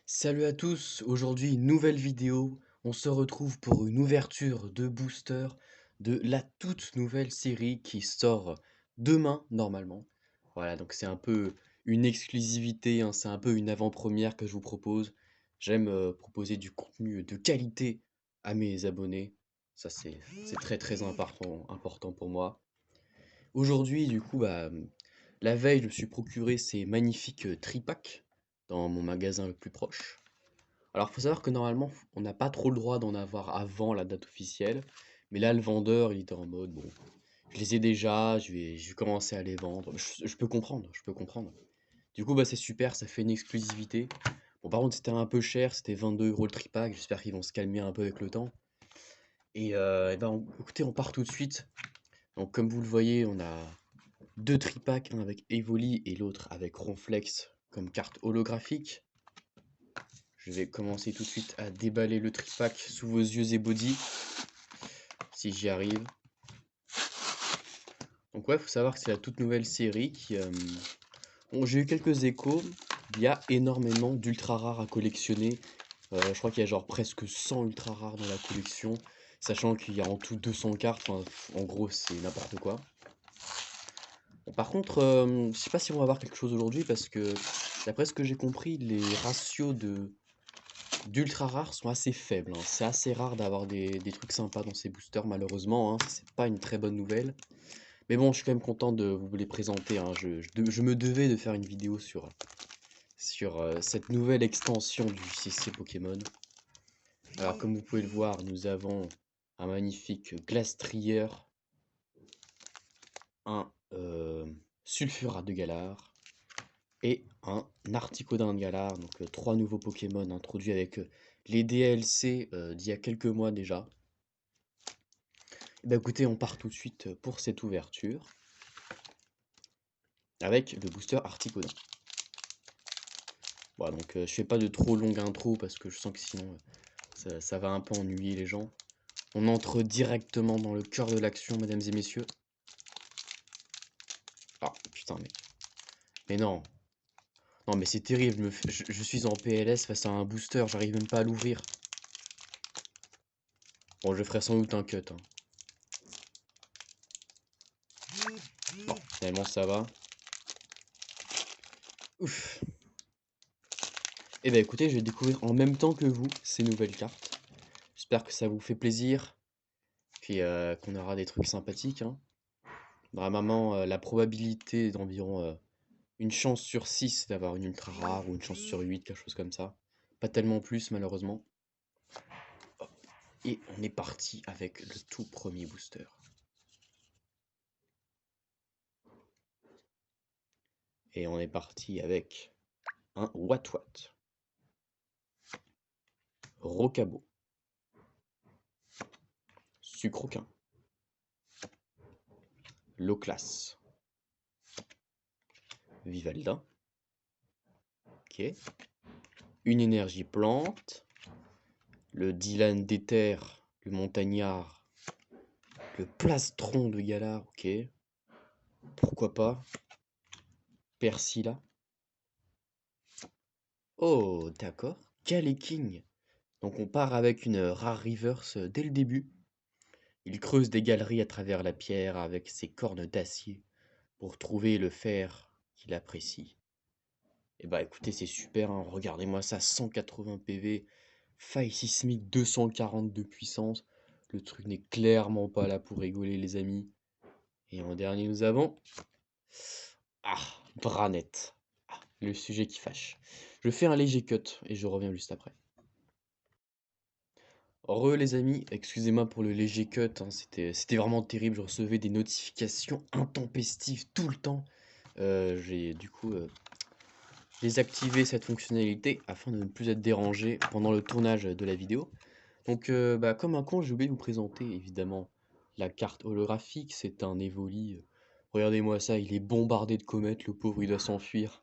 Salut à tous, aujourd'hui nouvelle vidéo, on se retrouve pour une ouverture de booster de la toute nouvelle série qui sort demain normalement. Voilà, donc c'est un peu une exclusivité, hein, c'est un peu une avant-première que je vous propose. J'aime proposer du contenu de qualité à mes abonnés, ça c'est très important pour moi. Aujourd'hui du coup, la veille je me suis procuré ces magnifiques tripacks dans mon magasin le plus proche. Alors, faut savoir que normalement, on n'a pas trop le droit d'en avoir avant la date officielle. Mais là, le vendeur, il était en mode, bon, je les ai déjà, je vais commencer à les vendre. Je peux comprendre, je peux comprendre. Du coup, c'est super, ça fait une exclusivité. Bon, par contre, c'était un peu cher, c'était 22 € le tripack. J'espère qu'ils vont se calmer un peu avec le temps. Écoutez, on part tout de suite. Donc, comme vous le voyez, on a deux tripacks, un avec Evoli et l'autre avec Ronflex comme carte holographique. Je vais commencer tout de suite à déballer le tripack sous vos yeux et body, si j'y arrive. Donc ouais, faut savoir que c'est la toute nouvelle série qui... Bon, j'ai eu quelques échos, il y a énormément d'ultra rares à collectionner. Je crois qu'il y a genre presque 100 ultra rares dans la collection, sachant qu'il y a en tout 200 cartes, enfin, en gros c'est n'importe quoi. Bon, par contre, je sais pas si on va voir quelque chose aujourd'hui parce que d'après ce que j'ai compris, les ratios d'ultra rares sont assez faibles, hein. C'est assez rare d'avoir des trucs sympas dans ces boosters, malheureusement, hein. C'est pas une très bonne nouvelle. Mais bon, je suis quand même content de vous les présenter, hein. Je me devais de faire une vidéo sur cette nouvelle extension du CC Pokémon. Alors, comme vous pouvez le voir, nous avons un magnifique Glastrier, un Sulfurat de Galar et un Articodin de Galar. Donc, trois nouveaux Pokémon introduits avec les DLC d'il y a quelques mois déjà. Bah écoutez, on part tout de suite pour cette ouverture avec le booster Articodin. Bon, donc je fais pas de trop longue intro parce que je sens que sinon ça va un peu ennuyer les gens. On entre directement dans le cœur de l'action, mesdames et messieurs. Ah putain, mec. Mais non. Non, mais c'est terrible. Je suis en PLS face à un booster, j'arrive même pas à l'ouvrir. Bon, je ferai sans doute un cut, hein. Bon, finalement ça va. Ouf. Et bah écoutez, je vais découvrir en même temps que vous ces nouvelles cartes. J'espère que ça vous fait plaisir. Puis qu'on aura des trucs sympathiques, hein. Normalement, la probabilité est d'environ une chance sur 6 d'avoir une ultra rare ou une chance sur 8, quelque chose comme ça. Pas tellement plus, malheureusement. Hop. Et on est parti avec le tout premier booster. Et on est parti avec un Watwat, Rocabo, Sucroquin, Loclas, Vivalda, ok, une énergie plante, le Dylan d'Éther, le Montagnard, le Plastron de Galar, ok, pourquoi pas, Persila. Oh, d'accord, King. Donc on part avec une rare reverse dès le début. Il creuse des galeries à travers la pierre avec ses cornes d'acier pour trouver le fer qu'il apprécie. Et bah écoutez, c'est super, hein. Regardez-moi ça, 180 PV, faille sismique 240 de puissance. Le truc n'est clairement pas là pour rigoler les amis. Et en dernier nous avons... Ah, Branette. Ah, le sujet qui fâche. Je fais un léger cut et je reviens juste après. Les amis, excusez-moi pour le léger cut, hein, c'était vraiment terrible, je recevais des notifications intempestives tout le temps. J'ai du coup désactivé cette fonctionnalité afin de ne plus être dérangé pendant le tournage de la vidéo. Donc comme un con, j'ai oublié de vous présenter évidemment la carte holographique, c'est un Evoli. Regardez-moi ça, il est bombardé de comètes, le pauvre il doit s'enfuir.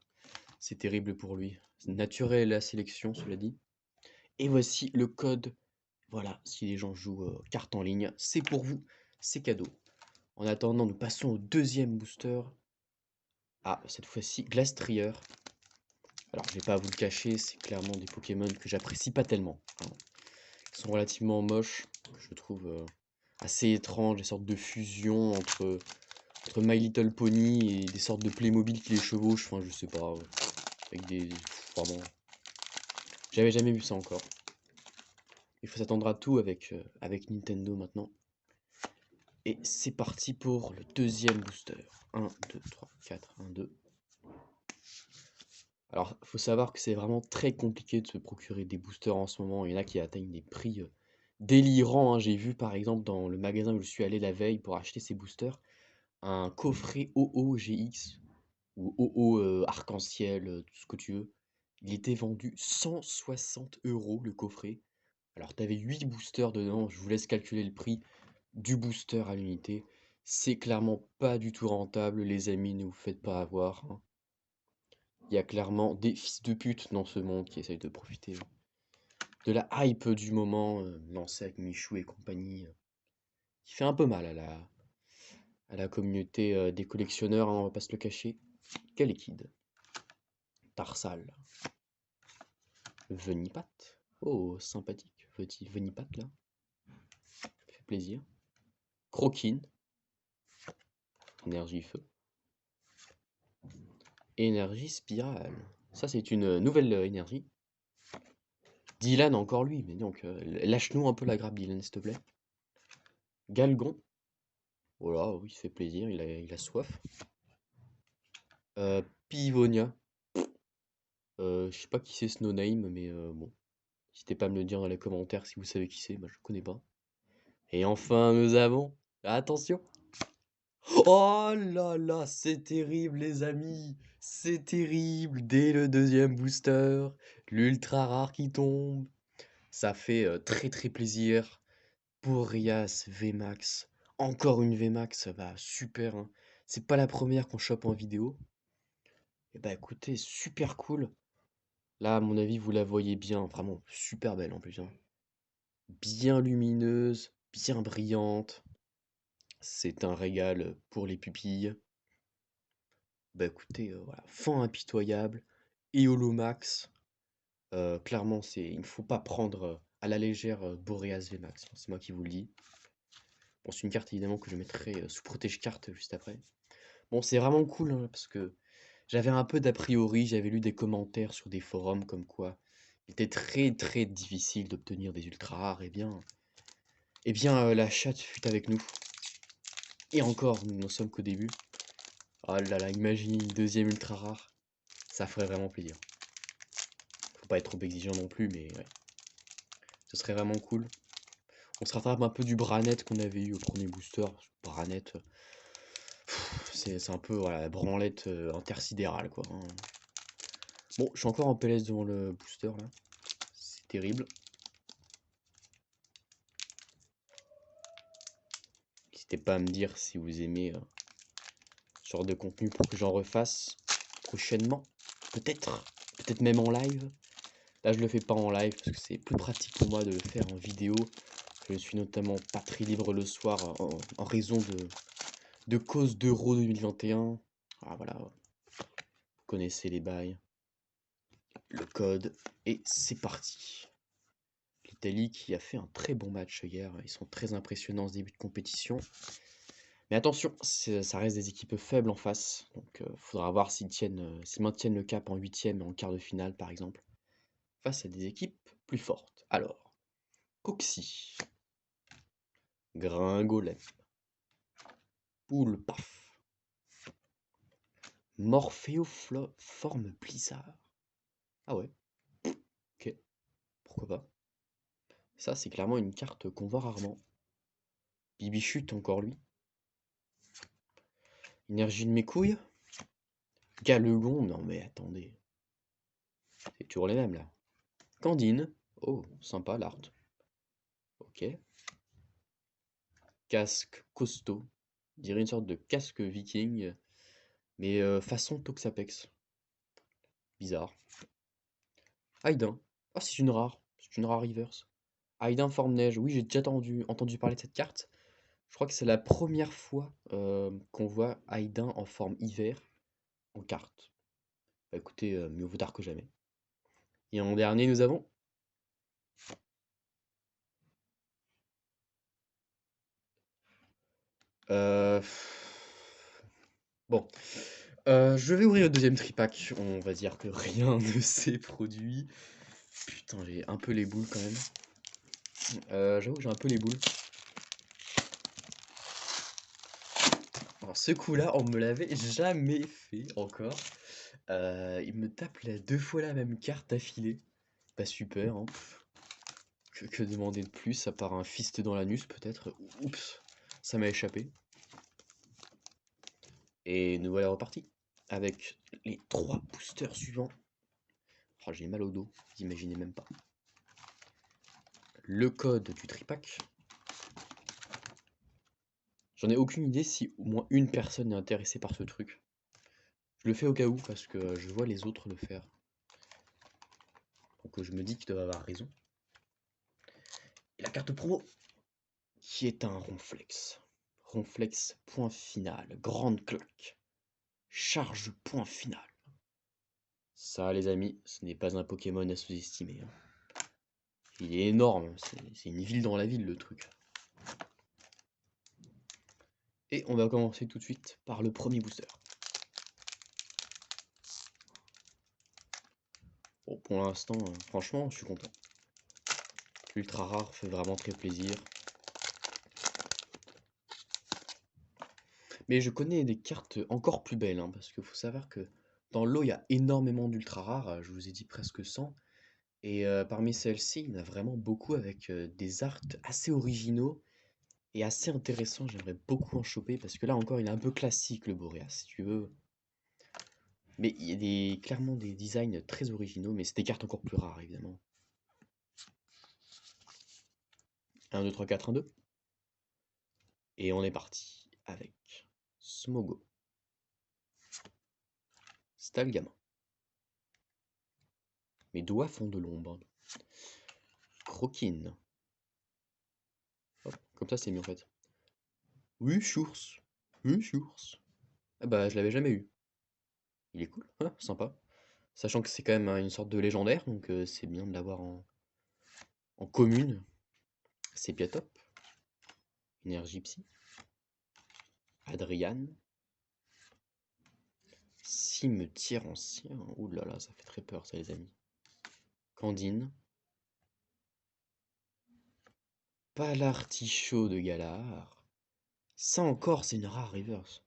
C'est terrible pour lui. C'est naturel la sélection, cela dit. Et voici le code. Voilà, si les gens jouent carte en ligne, c'est pour vous, c'est cadeau. En attendant, nous passons au deuxième booster. Ah, cette fois-ci, Glastrier. Alors, je vais pas vous le cacher, c'est clairement des Pokémon que j'apprécie pas tellement, hein. Ils sont relativement moches, que je trouve assez étranges, des sortes de fusions entre My Little Pony et des sortes de Playmobil qui les chevauchent, enfin je sais pas, avec des... Vraiment, j'avais jamais vu ça encore. Il faut s'attendre à tout avec Nintendo maintenant. Et c'est parti pour le deuxième booster. 1, 2, 3, 4, 1, 2. Alors, il faut savoir que c'est vraiment très compliqué de se procurer des boosters en ce moment. Il y en a qui atteignent des prix délirants, hein. J'ai vu par exemple dans le magasin où je suis allé la veille pour acheter ces boosters, un coffret OO GX ou OO arc-en-ciel, tout ce que tu veux. Il était vendu 160 € le coffret. Alors, tu avais 8 boosters dedans. Je vous laisse calculer le prix du booster à l'unité. C'est clairement pas du tout rentable, les amis, ne vous faites pas avoir, hein. Il y a clairement des fils de pute dans ce monde qui essayent de profiter de la hype du moment, lancée avec Michou et compagnie, qui fait un peu mal à la communauté des collectionneurs, hein, on va pas se le cacher. Kid, Tarsal, Venipat. Oh, sympathique, petit Venipat là. Ça fait plaisir. Croquine, énergie feu. Énergie spirale. Ça, c'est une nouvelle énergie. Dylan, encore lui, mais donc, lâche-nous un peu la grappe, Dylan, s'il te plaît. Galgon. Voilà, oui, il fait plaisir, il a soif. Pivonia. Je sais pas qui c'est ce no-name, mais bon. N'hésitez pas à me le dire dans les commentaires si vous savez qui c'est, moi je connais pas. Et enfin, nous avons... Attention. Oh là là, c'est terrible les amis. C'est terrible. Dès le deuxième booster, l'ultra rare qui tombe. Ça fait très très plaisir. Boreas VMAX. Encore une VMAX, ça va super, hein. C'est pas la première qu'on chope en vidéo. Et bah écoutez, super cool. Là, à mon avis, vous la voyez bien. Vraiment super belle en plus, hein. Bien lumineuse, bien brillante. C'est un régal pour les pupilles. Bah écoutez, voilà, fin impitoyable. Eolomax. Clairement, il ne faut pas prendre à la légère Boreas VMAX, hein. C'est moi qui vous le dis. Bon, c'est une carte évidemment que je mettrai sous protège carte juste après. Bon, c'est vraiment cool, hein, parce que j'avais un peu d'a priori, j'avais lu des commentaires sur des forums comme quoi il était très très difficile d'obtenir des ultra rares. Eh bien, la chatte fut avec nous. Et encore, nous n'en sommes qu'au début. Oh là là, imagine une deuxième ultra rare. Ça ferait vraiment plaisir. Faut pas être trop exigeant non plus, mais ouais. Ce serait vraiment cool. On se rattrape un peu du Branette qu'on avait eu au premier booster. Branette, c'est un peu voilà, la branlette intersidérale, quoi, hein. Bon, je suis encore en PLS devant le booster, là. C'est terrible. N'hésitez pas à me dire si vous aimez ce genre de contenu pour que j'en refasse prochainement. Peut-être. Peut-être même en live. Là, je le fais pas en live parce que c'est plus pratique pour moi de le faire en vidéo. Je suis notamment pas très libre le soir en raison de cause d'Euro 2021. Ah voilà, vous connaissez les bails. Le code. Et c'est parti. L'Italie qui a fait un très bon match hier. Ils sont très impressionnants ce début de compétition. Mais attention, ça reste des équipes faibles en face. Donc faudra voir s'ils maintiennent le cap en huitième et en quart de finale par exemple. Face à des équipes plus fortes. Alors, Coxy, Gringolem, Poulpaf, Morphéoforme Blizzard. Ah ouais, ok, pourquoi pas. Ça, c'est clairement une carte qu'on voit rarement. Bibichute, encore lui. Énergie de mes couilles. Galegon, non mais attendez. C'est toujours les mêmes là. Candine. Oh, sympa l'art. Ok. Casque costaud. Je dirais une sorte de casque viking. Mais façon Toxapex. Bizarre. Aiden. Ah, c'est une rare. C'est une rare reverse. Aiden forme neige. Oui, j'ai déjà entendu parler de cette carte. Je crois que c'est la première fois qu'on voit Aiden en forme hiver en carte. Bah écoutez, mieux vaut tard que jamais. Et en dernier, nous avons... Euh... Bon, je vais ouvrir le deuxième tripack. On va dire que rien ne s'est produit. Putain, j'ai un peu les boules quand même. J'avoue que j'ai un peu les boules. Alors ce coup-là, on me l'avait jamais fait encore. Il me tape deux fois la même carte d'affilée. Pas super, hein. Que demander de plus, à part un fist dans l'anus peut-être. Oups, ça m'a échappé. Et nous voilà repartis. Avec les 3 boosters suivants. Oh, j'ai mal au dos, vous imaginez même pas. Le code du tripack. J'en ai aucune idée si au moins une personne est intéressée par ce truc. Je le fais au cas où parce que je vois les autres le faire. Donc je me dis qu'ils doivent avoir raison. Et la carte promo, qui est un Ronflex. Ronflex, point final, grande claque. Charge, point final. Ça, les amis, ce n'est pas un Pokémon à sous-estimer, hein. Il est énorme, c'est une ville dans la ville, le truc. Et on va commencer tout de suite par le premier booster. Bon, pour l'instant, franchement, je suis content. Ultra rare fait vraiment très plaisir. Mais je connais des cartes encore plus belles, hein, parce qu'il faut savoir que dans l'eau, il y a énormément d'ultra rares, je vous ai dit presque 100. Et parmi celles-ci, il y en a vraiment beaucoup avec des arts assez originaux et assez intéressants. J'aimerais beaucoup en choper, parce que là encore, il est un peu classique le Boréas, si tu veux. Mais il y a clairement des designs très originaux, mais c'est des cartes encore plus rares, évidemment. 1, 2, 3, 4, 1, 2. Et on est parti avec Smogo, Stalgama. Mes doigts font de l'ombre. Croquine. Hop, comme ça c'est mieux en fait. Oui, Chours. Oui, Chours. Ah bah je l'avais jamais eu. Il est cool, hein, sympa. Sachant que c'est quand même une sorte de légendaire, donc c'est bien de l'avoir en commune. C'est bien top. Énergie Psy. Adrian. Cimetière ancien. Ouh là là, ça fait très peur ça les amis. Candine. Palartichaut de Galar. Ça encore, c'est une rare reverse.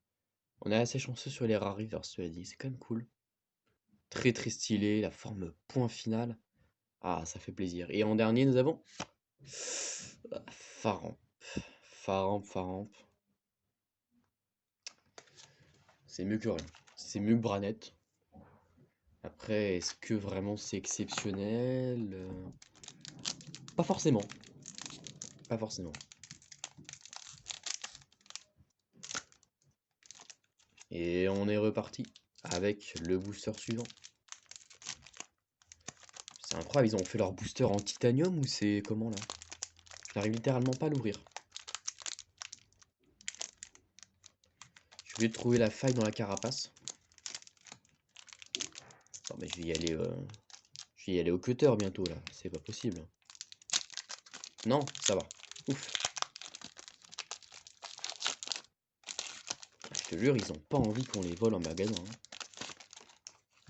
On est assez chanceux sur les rares reverse, cela dit, c'est quand même cool. Très très stylé, la forme point final. Ah, ça fait plaisir. Et en dernier, nous avons Faramp. Faramp. C'est mieux que rien. C'est mieux que Branette. Après, est-ce que vraiment c'est exceptionnel? Pas forcément. Pas forcément. Et on est reparti avec le booster suivant. C'est incroyable, ils ont fait leur booster en titanium ou c'est comment là? J'arrive littéralement pas à l'ouvrir. Je vais trouver la faille dans la carapace. Non mais je vais y aller au cutter bientôt là, c'est pas possible. Non, ça va. Ouf. Je te jure, ils ont pas envie qu'on les vole en magasin, hein.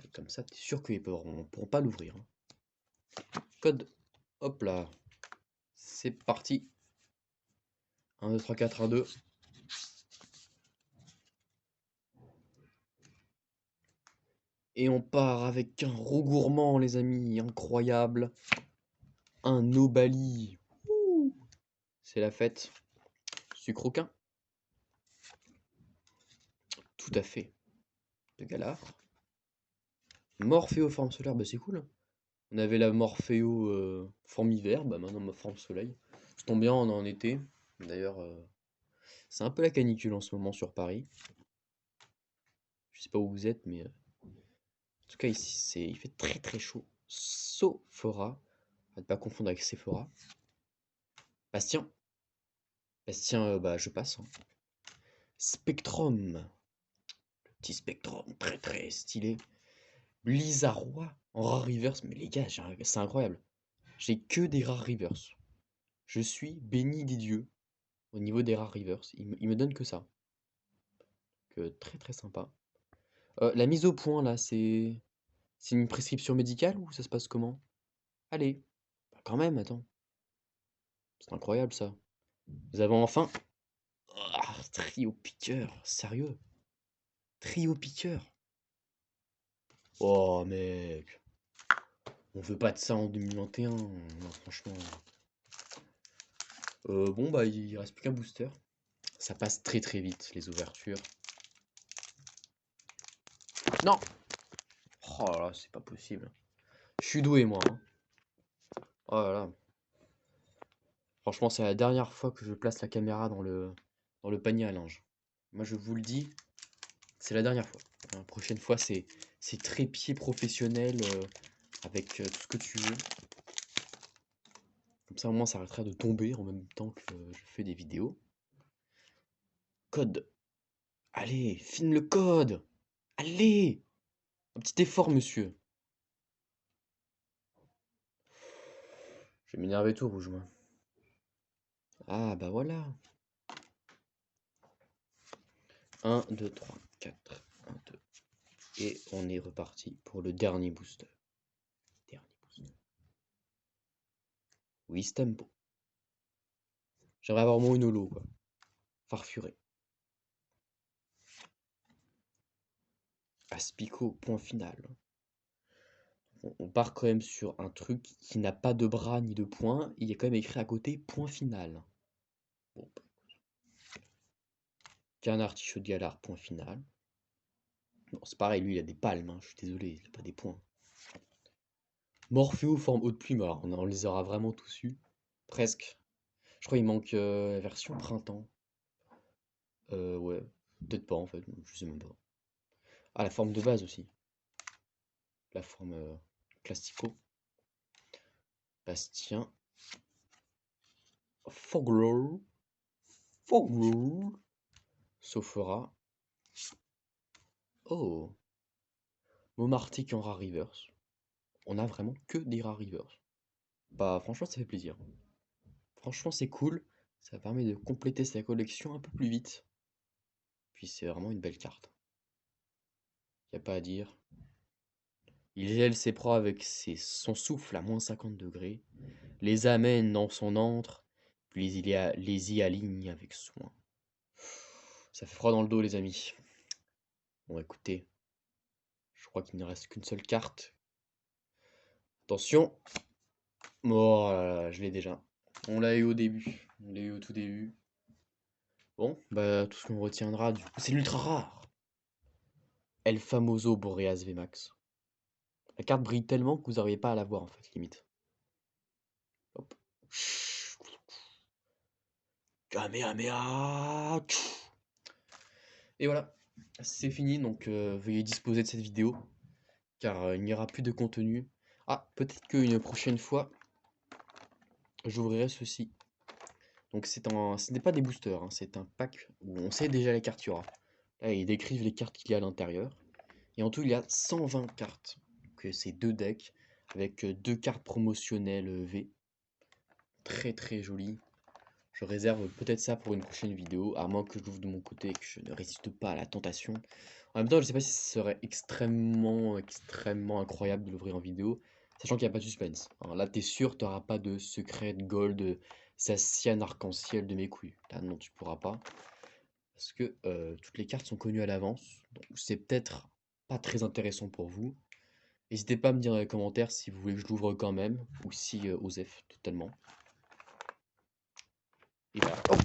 Et comme ça, t'es sûr qu'ils pourront pas l'ouvrir, hein. Code. Hop là. C'est parti. 1, 2, 3, 4, 1, 2. Et on part avec un Rougourmand, les amis, incroyable. Un Nobali. C'est la fête. Sucroquin. Tout à fait. De Galar. Morphéo forme solaire, bah c'est cool. On avait la Morphéo forme hiver, bah maintenant ma forme soleil. Ça tombe bien, on est en été. D'ailleurs, c'est un peu la canicule en ce moment sur Paris. Je sais pas où vous êtes, mais en tout cas ici il fait très très chaud. Sophora, à ne pas confondre avec Sephora. Bastien. Bastien, bah je passe, hein. Spectrum. Petit Spectrum très très stylé. Blizzard en rare reverse. Mais les gars, c'est incroyable. J'ai que des rares reverse. Je suis béni des dieux au niveau des rares reverse. Il me donne que ça. Que très très sympa. La mise au point là, c'est une prescription médicale ou ça se passe comment? Allez, bah, quand même, attends. C'est incroyable ça. Nous avons enfin. Ah, trio piqueur, sérieux? Trio piqueur? Oh mec, on veut pas de ça en 2021, non, franchement. Bon bah il reste plus qu'un booster. Ça passe très très vite les ouvertures. Non! Oh là là, c'est pas possible. Je suis doué moi, hein. Oh là là. Franchement, c'est la dernière fois que je place la caméra dans le panier à linge. Moi je vous le dis, c'est la dernière fois. La prochaine fois c'est trépied professionnel avec tout ce que tu veux. Comme ça au moins ça arrêtera de tomber en même temps que je fais des vidéos. Code. Allez, filme le code. Allez! Un petit effort, monsieur. Je vais m'énerver tout rouge, moi. Ah, bah voilà. 1, 2, 3, 4. 1, 2. Et on est reparti pour le dernier booster. Dernier booster. Oui, Stampo. J'aimerais avoir moins une holo, quoi. Farfuré. Aspico, point final. On part quand même sur un truc qui n'a pas de bras ni de poing. Il y a quand même écrit à côté point final. Bon. Canard artichaut de galard, point final. Bon, c'est pareil, lui il a des palmes, hein, je suis désolé, il n'a pas des points. Morpheo forme haute plume, alors on les aura vraiment tous eu. Presque. Je crois qu'il manque la version printemps. Ouais, peut-être pas en fait, je sais même pas. Ah, la forme de base aussi. La forme classico. Bastien. Fogler. Fogler. Sophora. Oh. Momartic en rare reverse. On a vraiment que des rare reverse. Bah franchement ça fait plaisir. Franchement c'est cool. Ça permet de compléter sa collection un peu plus vite. Puis c'est vraiment une belle carte. Y a pas à dire. Il gèle ses proies avec son souffle à moins 50 degrés, les amène dans son antre, puis les y aligne avec soin. Ça fait froid dans le dos, les amis. Bon, écoutez, je crois qu'il ne reste qu'une seule carte. Attention. Oh là là, je l'ai déjà. On l'a eu au début. On l'a eu au tout début. Bon, bah tout ce qu'on retiendra, du coup, c'est l'ultra rare. El Famoso Boreas VMAX. La carte brille tellement que vous n'arrivez pas à la voir en fait, limite. Hop. Kamehameha. Et voilà, c'est fini, donc veuillez disposer de cette vidéo, car il n'y aura plus de contenu. Ah, peut-être qu'une prochaine fois, j'ouvrirai ceci. Donc ce n'est pas des boosters, hein, c'est un pack où on sait déjà les cartes qu'il y aura. Là, ils décrivent les cartes qu'il y a à l'intérieur. Et en tout, il y a 120 cartes. Donc c'est deux decks, avec deux cartes promotionnelles V. Très très jolies. Je réserve peut-être ça pour une prochaine vidéo, à moins que je l'ouvre de mon côté et que je ne résiste pas à la tentation. En même temps, je sais pas si ce serait extrêmement incroyable de l'ouvrir en vidéo, sachant qu'il n'y a pas de suspense. Alors là, t'es sûr, t'auras pas de secret gold, Sacian arc-en-ciel de mes couilles. Là, non, tu pourras pas. Parce que toutes les cartes sont connues à l'avance, donc c'est peut-être pas très intéressant pour vous. N'hésitez pas à me dire dans les commentaires si vous voulez que je l'ouvre quand même, ou si Osef totalement. Et voilà. Oh